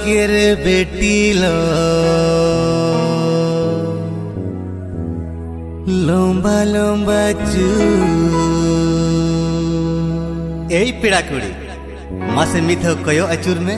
লোকের বেটি লম্বা লম্বা চুল এই পেড়া কুড়ি মাসে মিথ কয় আচুর মে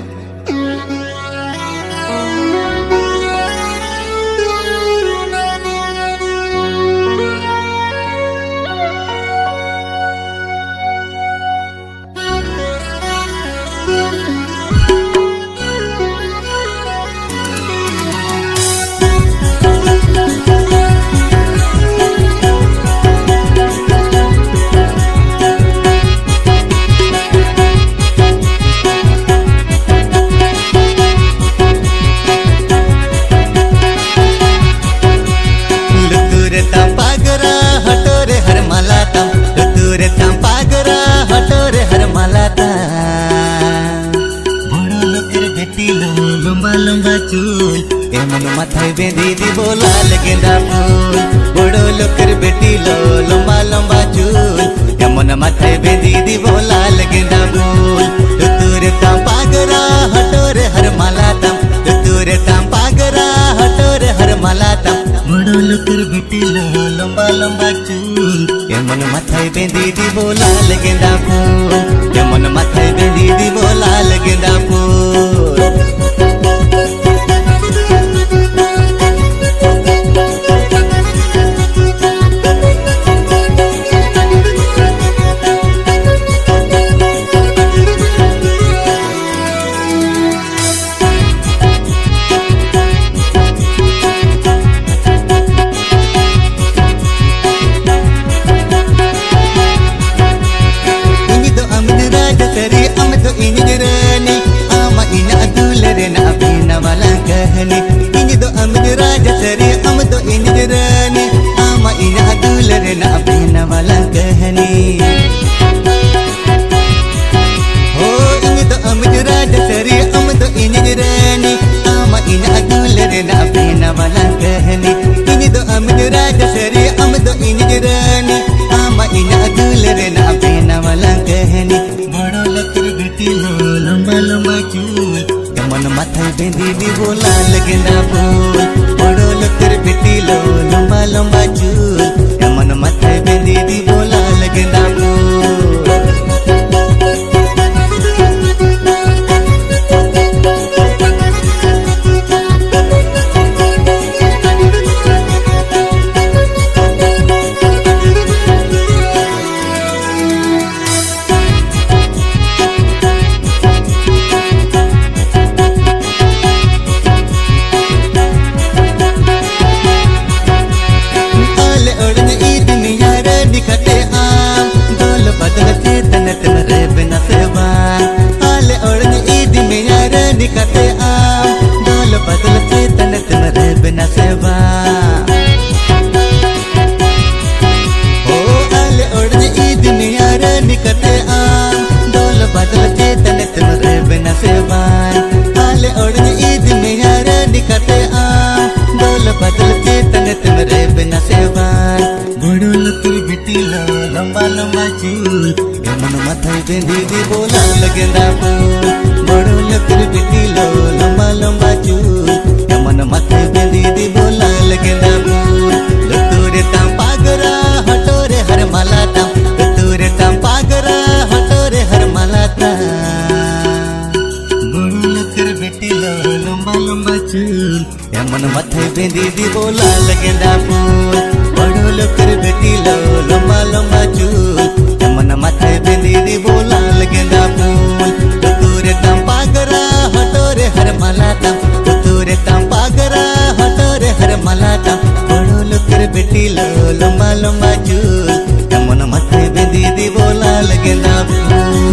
লম্বা লম্বা চুল এমন মাথায় বেঁধে দিব লাল গেঁদা ফুল বড় লোকের বেটি লম্বা লম্বা চুল এমন মাথায় বেঁধে দিব লাল গেঁদা ফুল তুরে তাম পাগরা হটোরে হর মালাতাম তুরে তাম পাগরা হটোরে হর মালাতাম বড় লোকের বেটি লম্বা লম্বা চুল এমন মাথায় বেঁধে দিব লাল গেঁদা ফুল এমন মাথায় বেঁধে দিব লাল গেঁদা ফুল মাথায় বেঁধে দিব লাল গেঁদা ফুল বড় লোকের বেটি লম্বা লম্বা চুল এমন মাথায় বেঁধে দিব লাল গেঁদা লম্বা লম্বা চুল এমন মাথায় বেঁধে দিব লাল গেঁদা ফুল বড় লোকের বেটি লম্বা লম্বা চুল এমন মাথায় বেঁধে দিব লাল গেঁদা ফুল তুরে তাম পাগরা হটোরে হর মালাতাম তুরে তাম পাগরা হটোরে হর মালাতাম বড় লোকের বেটি লম্বা লম্বা চুল এমন মাথায় বেঁধে দিব লাল গেঁদা ফুল বড় লোকের বেটি লম্বা লম্বা চুল এমন মাথায় বেঁধে দিব লাল গেঁদা ফুল তুরে তাম পাগরা হটোরে হর মালাতাম তুরে তাম পাগরা হটোরে হর মালাতাম বড় লোকের বেটি লম্বা লম্বা চুল এমন মাথায় বেঁধে দিব লাল গেঁদা ফুল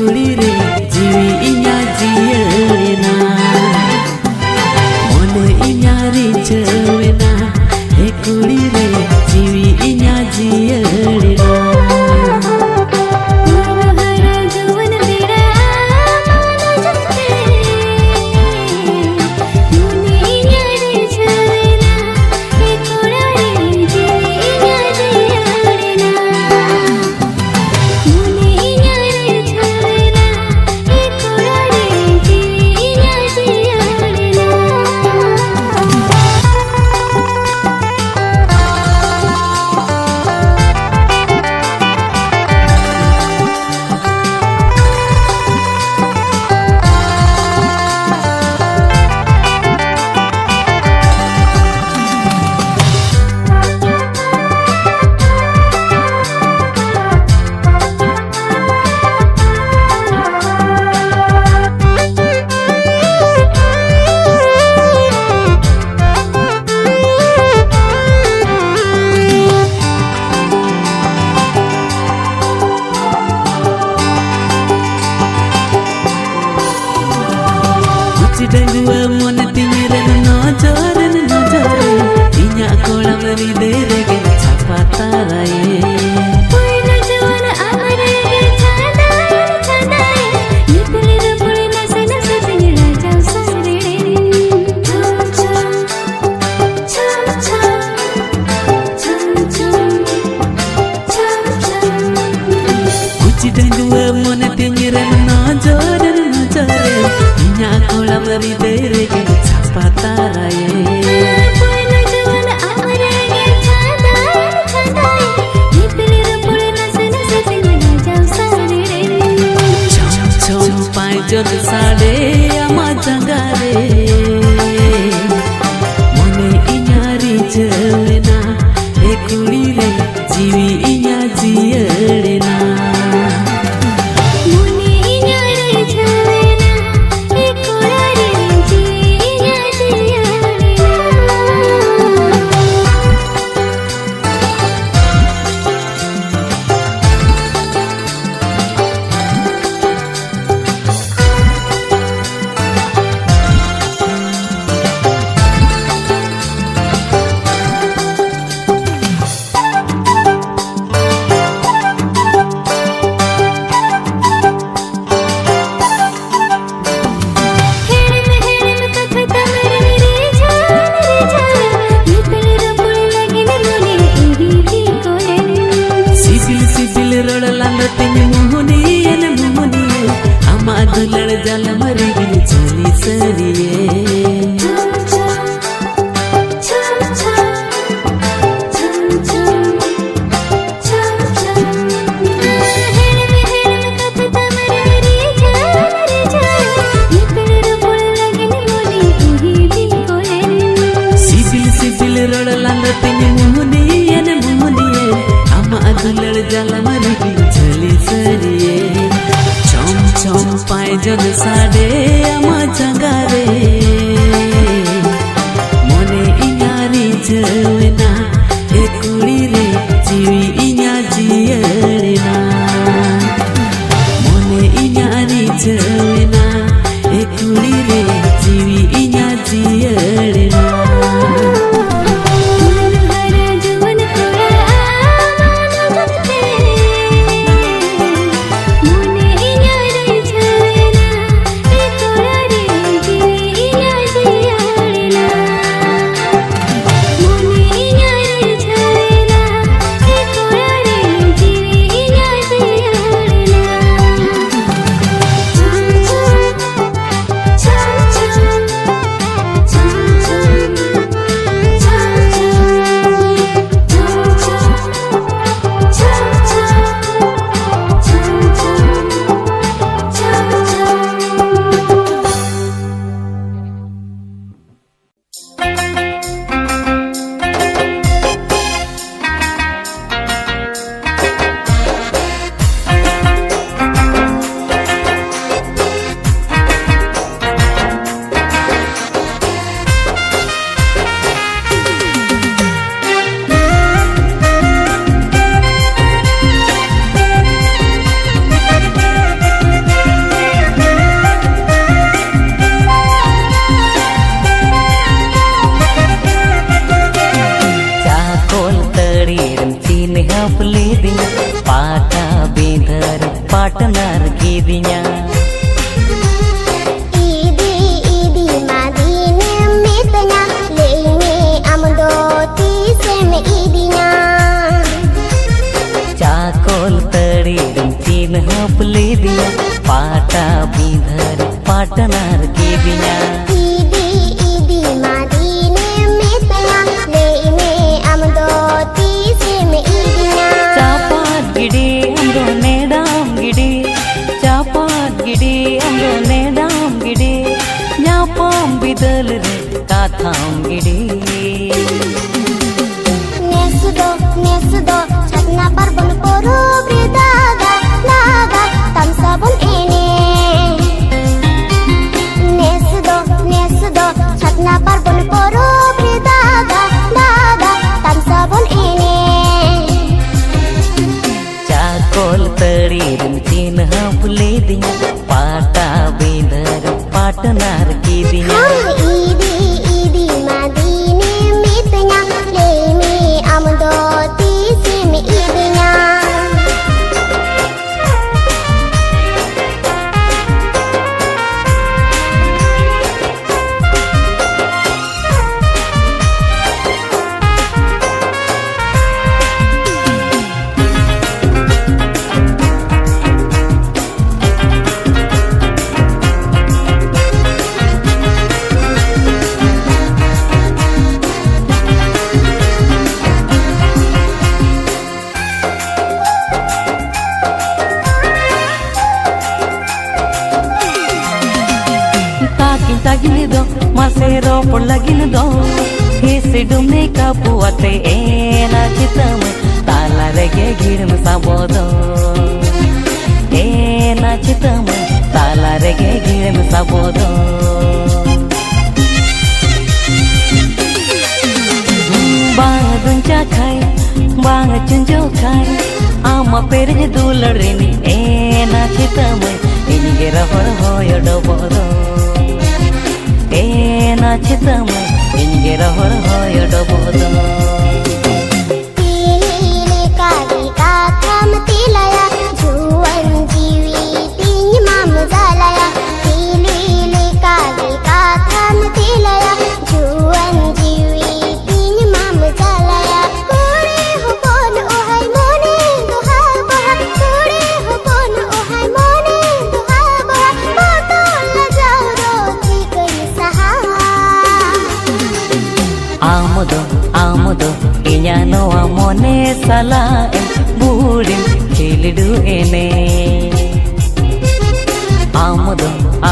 कुड़ी रे जीवी इन्या जियना मोने इन्या रिझवेना ए कुड़ी रे जीवी इन्या जियना Dengua mon tingiren nojoren nojore inya kolam ridere ke chapataraye poina jawana amare ke chadai nipulir pulina sena satira jaw sare cham kuchi dengua mon tingiren nojoren nojore inya kolam ridere ke chapataraye poina jawana amare ke chadai nipulir pulina sena satira jaw sare chom pai jon sade ama jangare mone inya rijwena e kudi re jiwi inya jiyena दुलड़ जल मरी बिन चली सरिए CIBIL CIBIL road लांद तिनी मुहनी N मुहनी अमा दुलड़ जल मरी बिन चली सरिए चम पाए जन साडे ama jangare mone inya rijwena e kudi re jiwi inya jiyena mone inya rijwena e kudi re jiwi inya jiyena partner की दिया ईदी ईदी मादीने मितnya लेने आमदो तीसे में ईदिnya चाकोल तड़ी चीन हपली दिया पाटा बिधर पार्टनर की दिया ईदी ईदी मादीने मितnya लेने आमदो तीसे में ईदिnya चापात गिड़ी अंदो नेडाम गिड़ी चापात गिड़ी अंदो नेडाम गिड़ी न्यापम बिदल रे काथाम गिड़ी नेसुदो छतना पर बन पोरो ब्रिदागा लागा तम सबन एने नेसुदो छतना पर बन पोरो ब्रिदागा लागा तम सबन एने चाकोल तड़ी चीन हपली दिया पाटा बिदर पार्टनर की दिया ईदी ईदी मादीने मितnya लेने आमदो तीसे में ईदिnya tagini do masero por lagini do hisi dumne ka puate ena chitam tala rege girim sabodo ena chitam tala rege girim sabodo bang duncha khai bang chunjo khai ama perje duladrini ena chitam inge rahor hoyo dobodo ena chitam inge rahor hoyo dobodo तीले काली का थम तिलया जुवन जीवी तीन माम जालया तीले काली का थम तिलया जुवन जीवी तीन माम जालया कोड़े हो बोन ओहाय मोने दुहा बहा कोड़े हो बोन ओहाय मोने दुहा बहा फोटो लगाओ रोती कई सहा आमुदो inya noa mone sala burim chilidu ene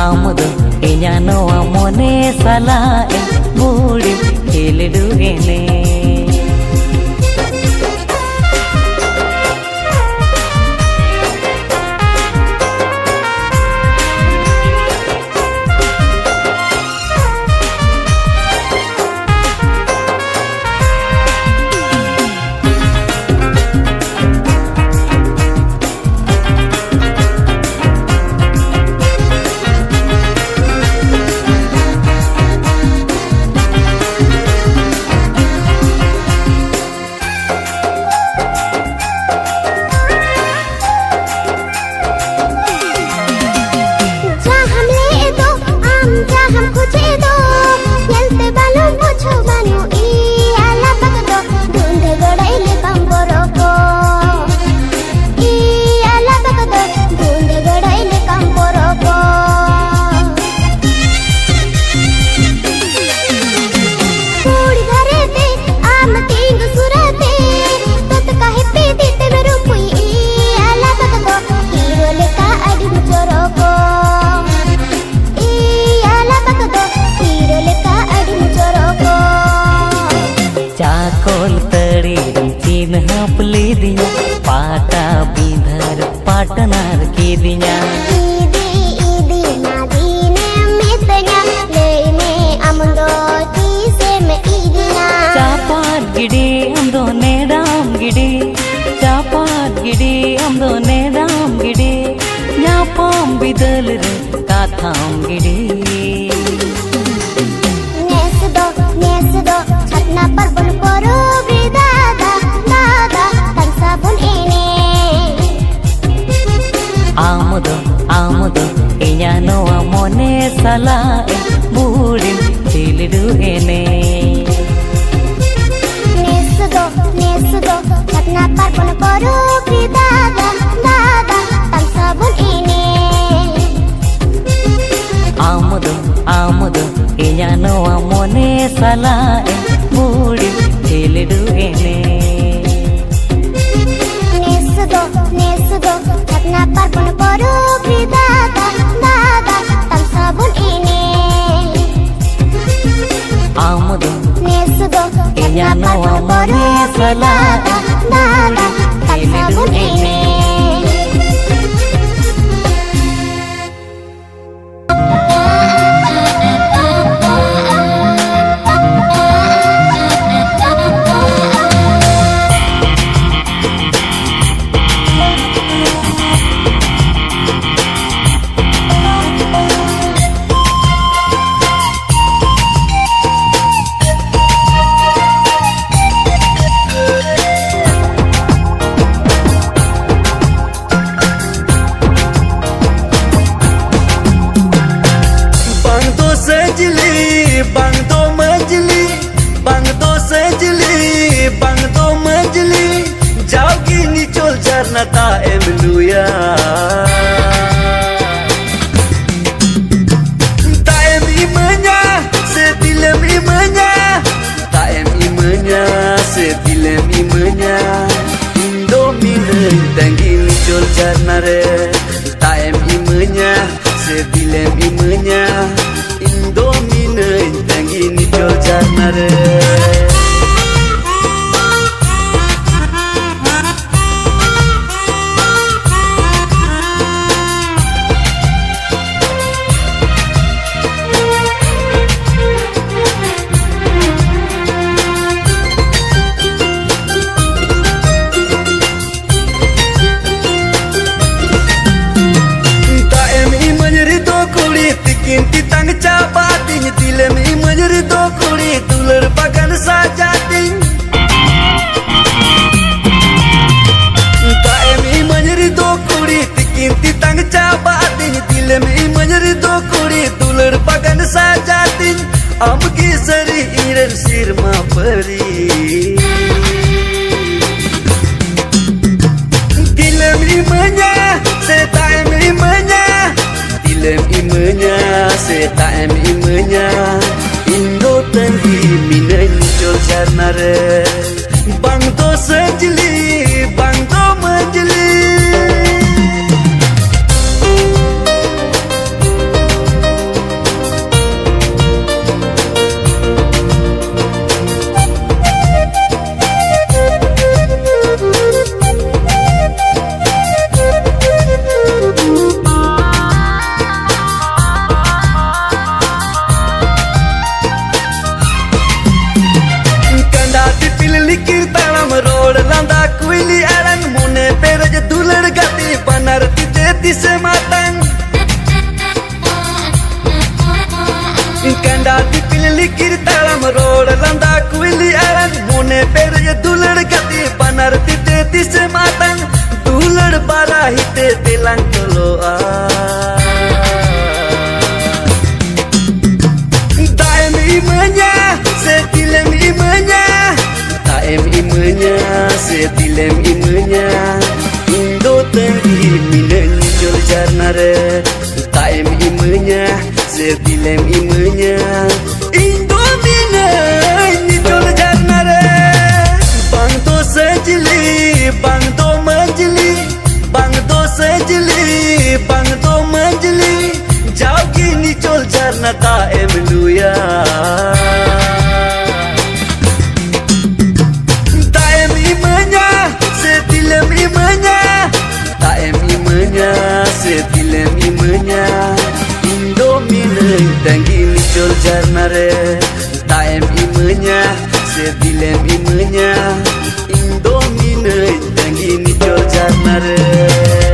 amudo inya noa mone sala burim chilidu ene हपली दिया पाटा बिधर पार्टनर की दिया ईदी ईदी मादीने मितnya लेने आमदो तीसे में ईदिnya चापात गिड़ी आमदो नेडाम गिड़ी चापात गिड़ी आमदो नेडाम गिड़ी न्यापम बिदल रे काथाम गिड़ी नेसदो छतना पर बन पोरो ब्रिदादा दादा तंसा बुन एने noa mone sala burin tilidu ene Nesudo Karena parpon koru dada Tam sabun ini Amudu Iya noa mone sala burin tilidu ene Nesudo Karena parpon koru dada Tam sabun ini Amudu Nesudo Iya noa mone sala Tam sabun ini Nata emluya Taem imanya setilem imanya Taem imanya setilem imanya Indomine tangi nicol jarnare Taem imanya setilem imanya Indomine tangi nicol jarnare Kinti tang cabating tilem imajri do kuri tular bagan sajating Taem imajri do kuri kinti tang cabating tilem imajri do kuri tular bagan sajating amki sari iren sirma pari tilem imanya setaem imanya Tilem imenya, setaem imenya Indo tenggi minen jol jarnare Bang do sejeli, bang do menjeli Sematang Kanda dipilih likir dalam road landa kuili aran mone per ya dular gati panar tite sematang dular bara hite telang toloa Taem imenya setilem imenya Taem imenya setilem imenya Indo tenggi minen jol jarnare Taem imenya setilem imenya Indo minen jol jarnare Bang do sejeli bang do menjeli Bang do sejeli bang do menjeli Jauh gini jol jarna taem luya Taem imenya setilem imenya Taem imenya setilem imenya Indomine tangi nicol jarnare Taem imenya setilem imenya Indomine tangi nicol jarnare